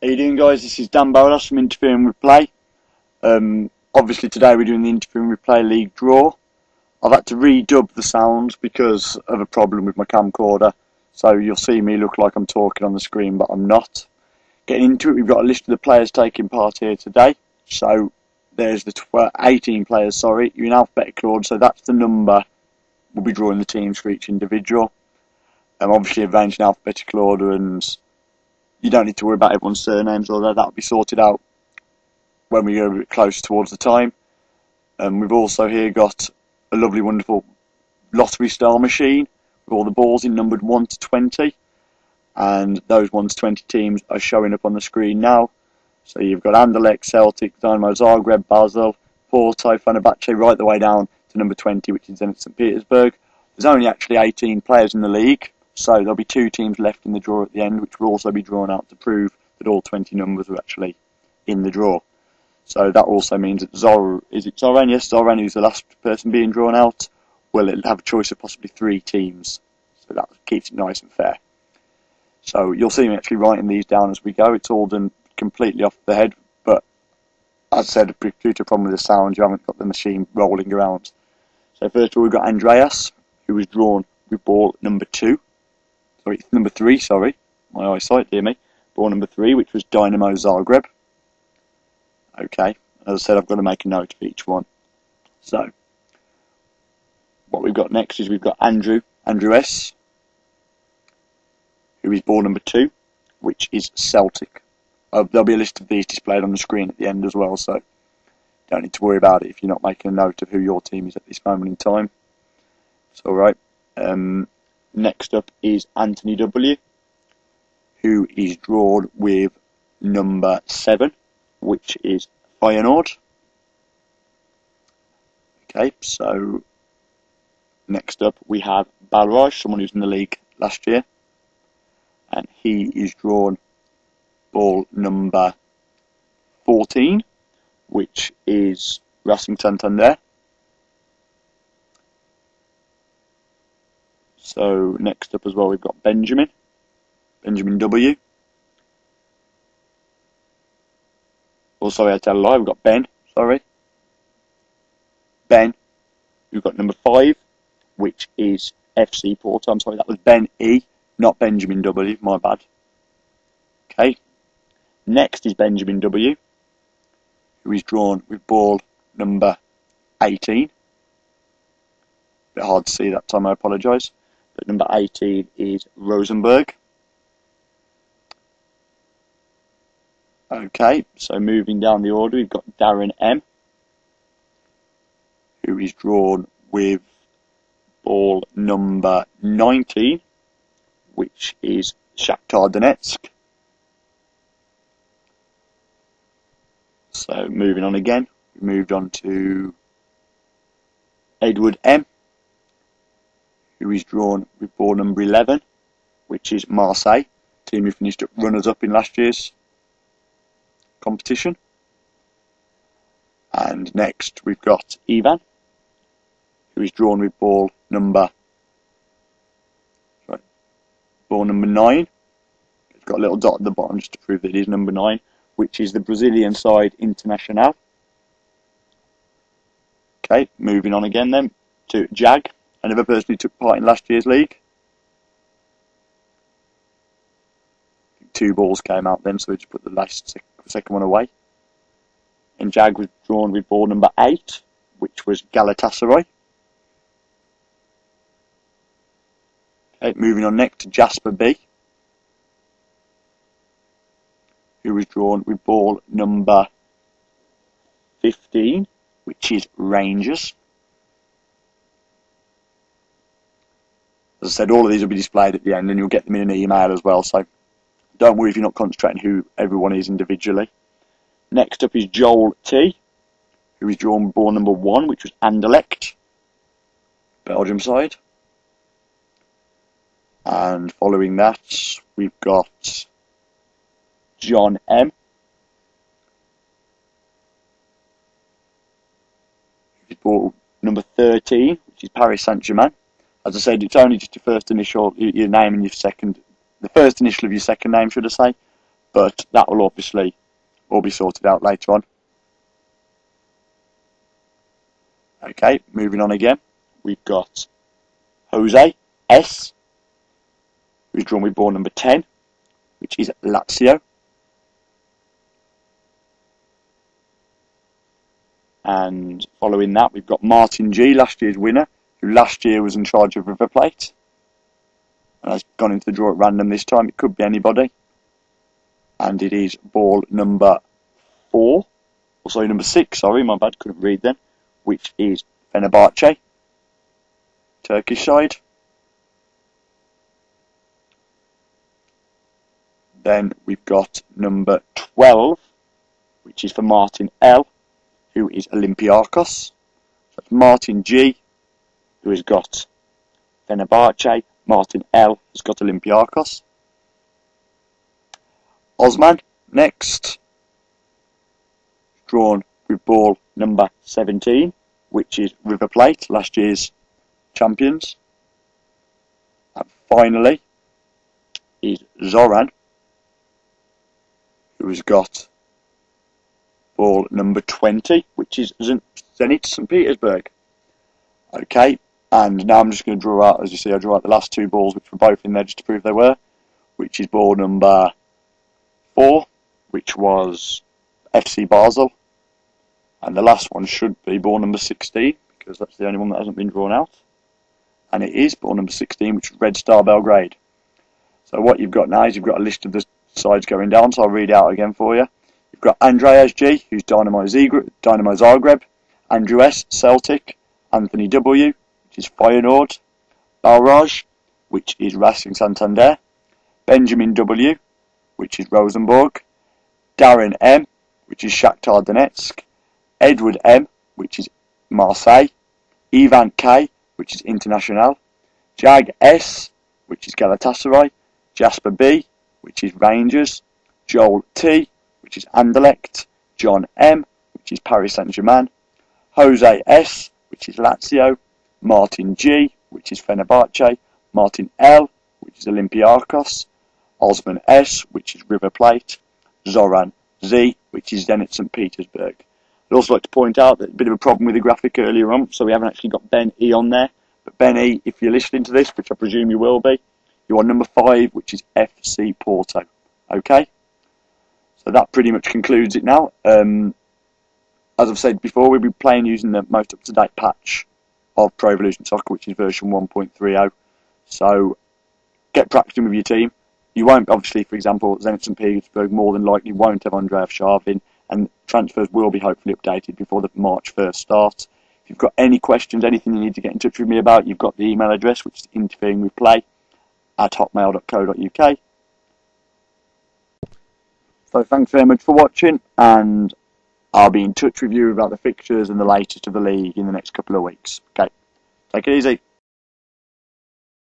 How you doing, guys? This is Dan Bolas from Interfering Replay. Obviously today we're doing the Interfering Replay League Draw. I've had to redub the sounds because of a problem with my camcorder, so you'll see me look like I'm talking on the screen, but I'm not. Getting into it, we've got a list of the players taking part here today. So there's the 18 players, sorry. You're in alphabetical order, so that's the number. We'll be drawing the teams for each individual. Obviously arranged in alphabetical order, and you don't need to worry about everyone's surnames, although that'll be sorted out when we go a bit closer towards the time. We've also here got a lovely, wonderful lottery style machine with all the balls in numbered 1 to 20, and those 1 to 20 teams are showing up on the screen now. So you've got Anderlecht, Celtic, Dynamo Zagreb, Basel, Porto, Fenerbahce, right the way down to number 20, which is Zenit St Petersburg. There's only actually 18 players in the league, so there'll be 2 teams left in the draw at the end, which will also be drawn out to prove that all 20 numbers are actually in the draw. So that also means that Zoran, Yes, Zoran, who's the last person being drawn out, will have a choice of possibly 3 teams. So that keeps it nice and fair. So you'll see me actually writing these down as we go. It's all done completely off the head, but as I said, due to a problem with the sound, you haven't got the machine rolling around. So first of all, we've got Andreas, who was drawn with ball number 3, sorry, my eyesight, dear me. Ball number 3, which was Dynamo Zagreb. Okay, as I said, I've got to make a note of each one. So, what we've got next is we've got Andrew S, who is ball number 2, which is Celtic. There'll be a list of these displayed on the screen at the end as well, so don't need to worry about it if you're not making a note of who your team is at this moment in time. It's alright. Next up is Anthony W, who is drawn with number 7, which is Feyenoord. Okay, so next up we have Balraj, someone who's in the league last year, and he is drawn ball number 14, which is Racing Santander. So next up as well we've got Benjamin W. Oh, sorry, I tell a lie, we've got Ben, sorry. Ben, we've got number 5, which is FC Porto. I'm sorry, that was Ben E, not Benjamin W, my bad. Okay, next is Benjamin W, who is drawn with ball number 18. Bit hard to see that time, I apologise. But number 18 is Rosenberg. Okay, so moving down the order, we've got Darren M, who is drawn with ball number 19, which is Shakhtar Donetsk. So moving on again, we moved on to Edward M, who is drawn with ball number 11, which is Marseille, team who finished up runners-up in last year's competition. And next we've got Ivan, who is drawn with ball number 9. It's got a little dot at the bottom just to prove that it is number 9, which is the Brazilian side Internacional. Okay, moving on again then to Jag, another person who took part in last year's league. 2 balls came out then, so we just put the second one away. And Jag was drawn with ball number 8, which was Galatasaray. Okay, moving on next to Jasper B, who was drawn with ball number 15, which is Rangers. As I said, all of these will be displayed at the end, and you'll get them in an email as well, so don't worry if you're not concentrating who everyone is individually. Next up is Joel T, who is drawn with ball number 1, which was Anderlecht, Belgium side. And following that, we've got John M, who's ball number 13, which is Paris Saint-Germain. As I said, it's only just your first initial, your name and your second, the first initial of your second name, should I say. but that will obviously all be sorted out later on. Okay, moving on again, we've got Jose S, who's drawn with ball number 10, which is Lazio. And following that, we've got Martin G, last year's winner, who last year was in charge of River Plate. And has gone into the draw at random this time. It could be anybody. And it is ball number 4. Or sorry, number 6, sorry, my bad, couldn't read then. Which is Fenerbahce, Turkish side. Then we've got number 12, which is for Martin L, who is Olympiacos. So that's Martin G, who has got Fenerbahce. Martin L has got Olympiacos. Osman, next, drawn with ball number 17, which is River Plate, last year's champions. And finally is Zoran, who has got ball number 20, which is Zenit St. Petersburg. Okay, and now I'm just going to draw out, as you see, I draw out the last 2 balls, which were both in there just to prove they were, which is ball number 4, which was FC Basel, and the last one should be ball number 16, because that's the only one that hasn't been drawn out, and it is ball number 16, which is Red Star Belgrade. So what you've got now is you've got a list of the sides going down, so I'll read it out again for you. You've got Andreas G, who's Dynamo Zagreb, Andrew S, Celtic, Anthony W, which is Feyenoord, Balraj, which is Racing Santander, Benjamin W, which is Rosenborg, Darren M, which is Shakhtar Donetsk, Edward M, which is Marseille, Ivan K, which is International, Jag S, which is Galatasaray, Jasper B, which is Rangers, Joel T, which is Anderlecht, John M, which is Paris Saint-Germain, Jose S, which is Lazio, Martin G, which is Fenerbahce, Martin L, which is Olympiacos, Osman S, which is River Plate, Zoran Z, which is Zenit St. Petersburg. I'd also like to point out that a bit of a problem with the graphic earlier on, so we haven't actually got Ben E on there. But Ben E, if you're listening to this, which I presume you will be, you're on number 5, which is FC Porto. Okay? So that pretty much concludes it now. As I've said before, we'll be playing using the most up-to-date patch of Pro Evolution Soccer, which is version 1.30. So get practicing with your team. You won't, obviously, for example, Zenit St. Petersburg more than likely won't have Andrei Sharvin, and transfers will be hopefully updated before the March 1st start. If you've got any questions, anything you need to get in touch with me about, you've got the email address, which is interferingwithplay@hotmail.co.uk. So thanks very much for watching, and I'll be in touch with you about the fixtures and the latest of the league in the next couple of weeks. Okay, take it easy.